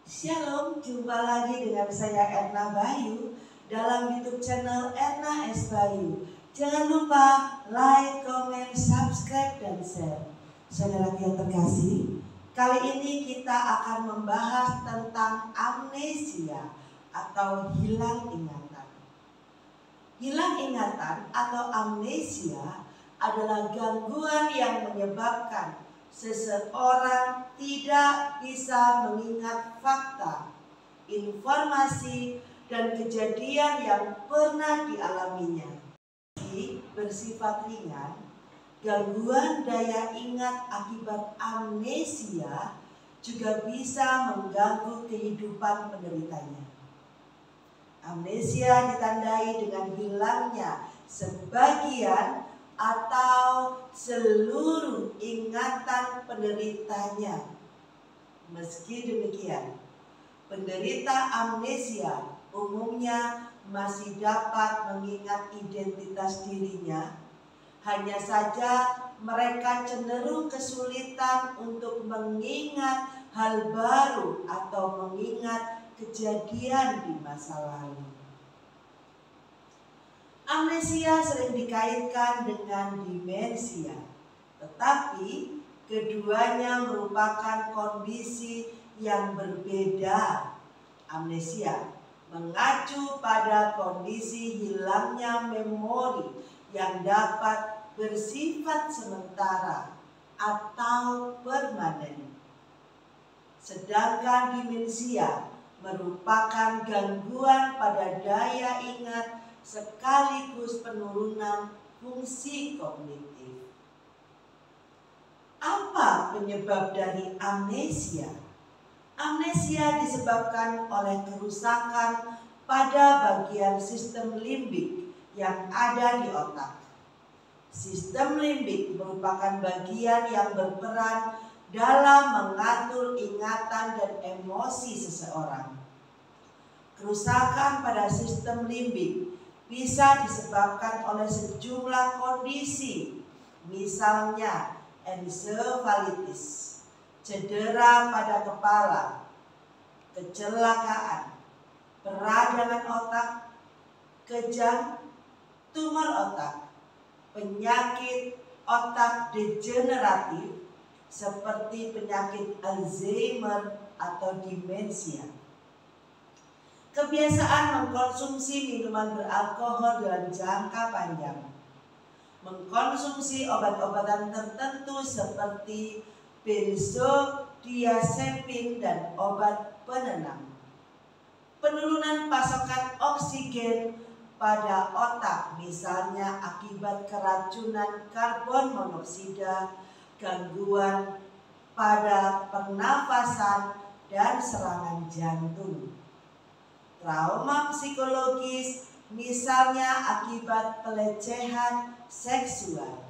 Shalom, jumpa lagi dengan saya Erna Bayu dalam YouTube channel Erna S. Bayu. Jangan lupa like, comment, subscribe, dan share. Saudara yang terkasih, kali ini kita akan membahas tentang amnesia atau hilang ingatan. Hilang ingatan atau amnesia adalah gangguan yang menyebabkan seseorang tidak bisa mengingat fakta, informasi, dan kejadian yang pernah dialaminya. Bersifat ringan, gangguan daya ingat akibat amnesia juga bisa mengganggu kehidupan penderitanya. Amnesia ditandai dengan hilangnya sebagian atau seluruh ingatan penderitanya. Meski demikian, penderita amnesia umumnya masih dapat mengingat identitas dirinya. Hanya saja mereka cenderung kesulitan untuk mengingat hal baru atau mengingat kejadian di masa lalu. Amnesia sering dikaitkan dengan demensia, tetapi keduanya merupakan kondisi yang berbeda. Amnesia mengacu pada kondisi hilangnya memori yang dapat bersifat sementara atau permanen. Sedangkan demensia merupakan gangguan pada daya ingat sekaligus penurunan fungsi kognitif. Apa penyebab dari amnesia? Amnesia disebabkan oleh kerusakan pada bagian sistem limbik yang ada di otak. Sistem limbik merupakan bagian yang berperan dalam mengatur ingatan dan emosi seseorang. Kerusakan pada sistem limbik bisa disebabkan oleh sejumlah kondisi, misalnya ensefalitis, cedera pada kepala, kecelakaan, peradangan otak, kejang, tumor otak, penyakit otak degeneratif seperti penyakit Alzheimer atau demensia. Kebiasaan mengkonsumsi minuman beralkohol dalam jangka panjang, mengkonsumsi obat-obatan tertentu seperti benzodiazepin dan obat penenang, penurunan pasokan oksigen pada otak misalnya akibat keracunan karbon monoksida, gangguan pada pernafasan, dan serangan jantung. Trauma psikologis misalnya akibat pelecehan seksual.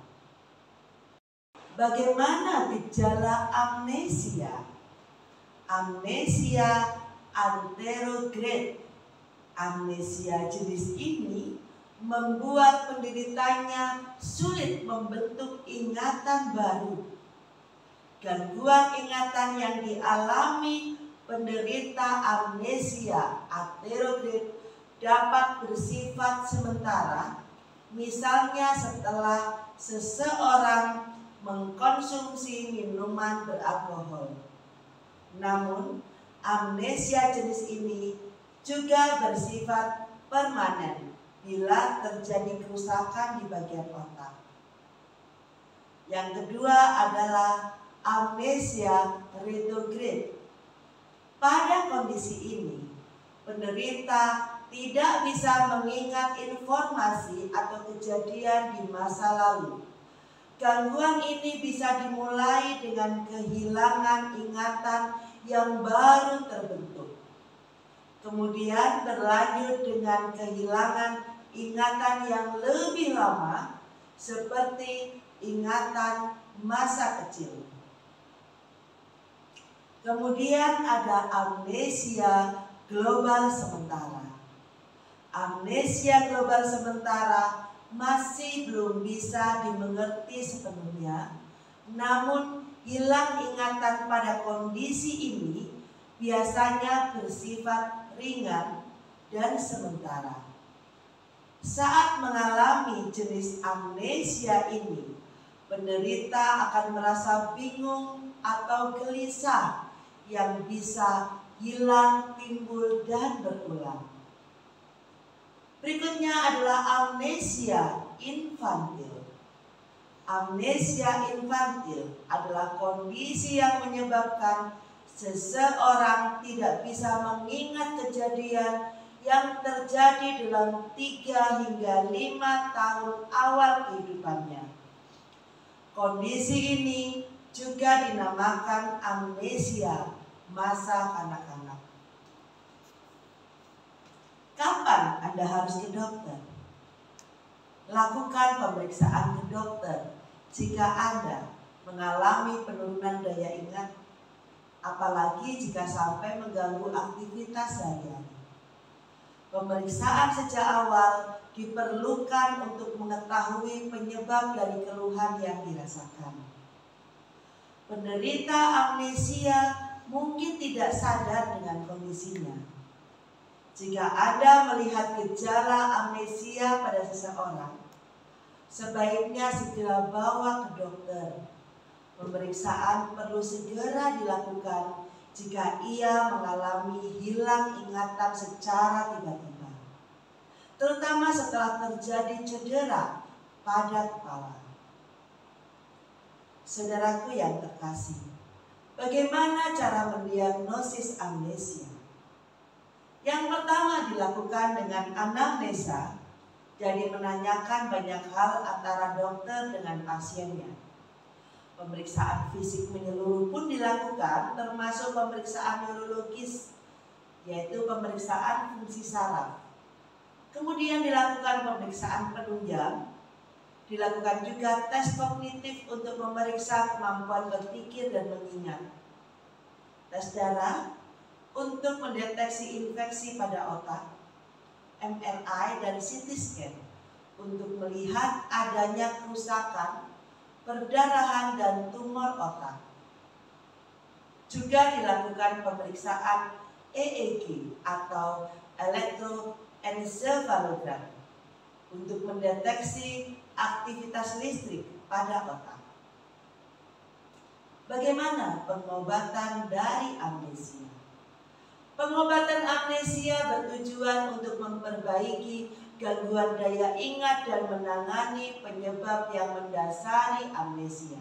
Bagaimana gejala amnesia? Amnesia anterograde. Amnesia jenis ini membuat penderitanya sulit membentuk ingatan baru. Gangguan ingatan yang dialami penderita amnesia anterograde dapat bersifat sementara, misalnya setelah seseorang mengkonsumsi minuman beralkohol. Namun, amnesia jenis ini juga bersifat permanen bila terjadi kerusakan di bagian otak. Yang kedua adalah amnesia retrograde. Pada kondisi ini, penderita tidak bisa mengingat informasi atau kejadian di masa lalu. Gangguan ini bisa dimulai dengan kehilangan ingatan yang baru terbentuk. Kemudian berlanjut dengan kehilangan ingatan yang lebih lama seperti ingatan masa kecil. Kemudian ada amnesia global sementara. Amnesia global sementara masih belum bisa dimengerti sepenuhnya, namun hilang ingatan pada kondisi ini biasanya bersifat ringan dan sementara. Saat mengalami jenis amnesia ini, penderita akan merasa bingung atau gelisah yang bisa hilang, timbul, dan berulang. Berikutnya adalah amnesia infantil. Amnesia infantil adalah kondisi yang menyebabkan seseorang tidak bisa mengingat kejadian yang terjadi dalam 3 hingga 5 tahun awal kehidupannya. Kondisi ini juga dinamakan amnesia masa kanak-kanak. Kapan Anda harus ke dokter? Lakukan pemeriksaan ke dokter jika Anda mengalami penurunan daya ingat, apalagi jika sampai mengganggu aktivitas sehari-hari. Pemeriksaan sejak awal diperlukan untuk mengetahui penyebab dari keluhan yang dirasakan. Penderita amnesia mungkin tidak sadar dengan kondisinya. Jika Anda melihat gejala amnesia pada seseorang, sebaiknya segera bawa ke dokter. Pemeriksaan perlu segera dilakukan jika ia mengalami hilang ingatan secara tiba-tiba, terutama setelah terjadi cedera pada kepala. Saudaraku yang terkasih, bagaimana cara mendiagnosis amnesia? Yang pertama dilakukan dengan anamnesa, jadi menanyakan banyak hal antara dokter dengan pasiennya. Pemeriksaan fisik menyeluruh pun dilakukan, termasuk pemeriksaan neurologis, yaitu pemeriksaan fungsi saraf. Kemudian dilakukan pemeriksaan penunjang, dilakukan juga tes kognitif untuk memeriksa kemampuan berpikir dan mengingat. Tes darah untuk mendeteksi infeksi pada otak, MRI dan CT scan untuk melihat adanya kerusakan, perdarahan dan tumor otak. Juga dilakukan pemeriksaan EEG atau elektroencephalogram untuk mendeteksi aktivitas listrik pada otak. Bagaimana pengobatan dari amnesia? Pengobatan amnesia bertujuan untuk memperbaiki gangguan daya ingat dan menangani penyebab yang mendasari amnesia.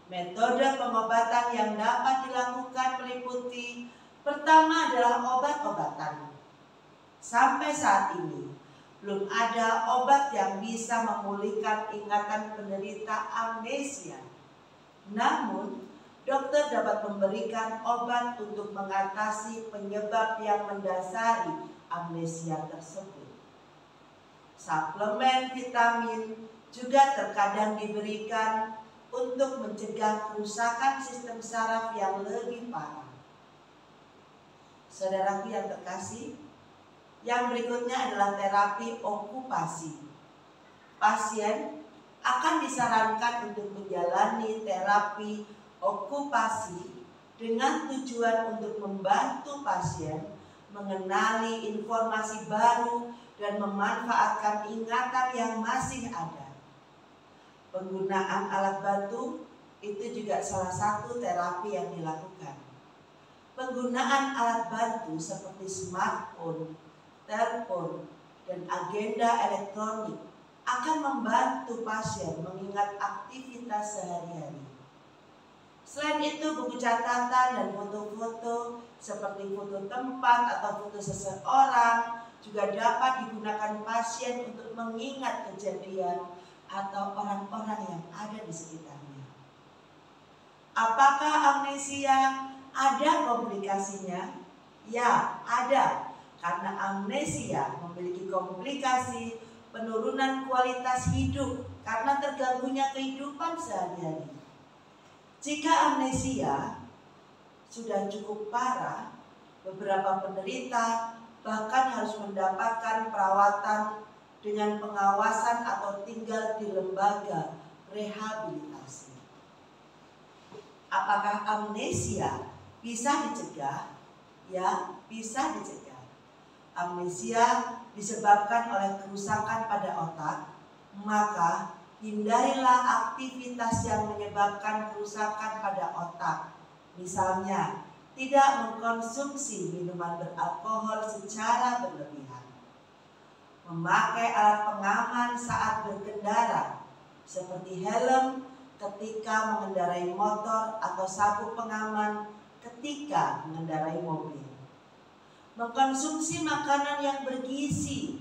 Metode pengobatan yang dapat dilakukan meliputi: pertama adalah obat-obatan. Sampai saat ini, belum ada obat yang bisa memulihkan ingatan penderita amnesia. Namun, dokter dapat memberikan obat untuk mengatasi penyebab yang mendasari amnesia tersebut. Suplemen vitamin juga terkadang diberikan untuk mencegah kerusakan sistem saraf yang lebih parah. Saudaraku yang terkasih, yang berikutnya adalah terapi okupasi. Pasien akan disarankan untuk menjalani terapi okupasi dengan tujuan untuk membantu pasien mengenali informasi baru dan memanfaatkan ingatan yang masih ada. Penggunaan alat bantu itu juga salah satu terapi yang dilakukan. Penggunaan alat bantu seperti smartphone, telepon, dan agenda elektronik akan membantu pasien mengingat aktivitas sehari-hari. Selain itu, buku catatan dan foto-foto seperti foto tempat atau foto seseorang juga dapat digunakan pasien untuk mengingat kejadian atau orang-orang yang ada di sekitarnya. Apakah amnesia ada komplikasinya? Ya, ada. Karena amnesia memiliki komplikasi penurunan kualitas hidup karena terganggunya kehidupan sehari-hari. Jika amnesia sudah cukup parah, beberapa penderita bahkan harus mendapatkan perawatan dengan pengawasan atau tinggal di lembaga rehabilitasi. Apakah amnesia bisa dicegah? yang bisa dicegah. Amnesia disebabkan oleh kerusakan pada otak, maka hindarilah aktivitas yang menyebabkan kerusakan pada otak. Misalnya, tidak mengkonsumsi minuman beralkohol secara berlebihan, memakai alat pengaman saat berkendara seperti helm ketika mengendarai motor atau sabuk pengaman ketika mengendarai mobil, mengkonsumsi makanan yang bergizi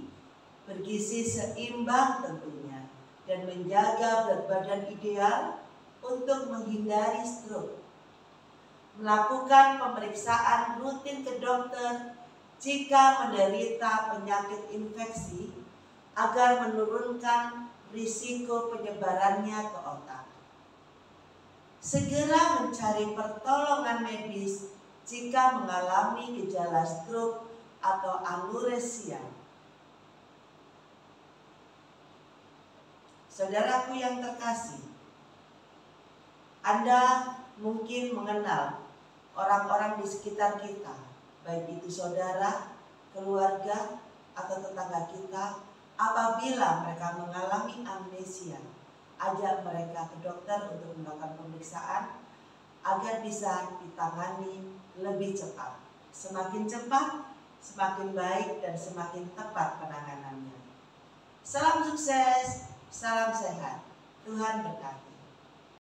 seimbang tentunya, dan menjaga berat badan ideal untuk menghindari stroke. Melakukan pemeriksaan rutin ke dokter jika menderita penyakit infeksi agar menurunkan risiko penyebarannya ke otak. Segera mencari pertolongan medis jika mengalami gejala stroke atau anuresia. Saudaraku yang terkasih, Anda mungkin mengenal orang-orang di sekitar kita, baik itu saudara, keluarga, atau tetangga kita. Apabila mereka mengalami amnesia, ajak mereka ke dokter untuk melakukan pemeriksaan agar bisa ditangani lebih cepat. Semakin cepat, semakin baik dan semakin tepat penanganannya. Salam sukses, salam sehat. Tuhan berkati.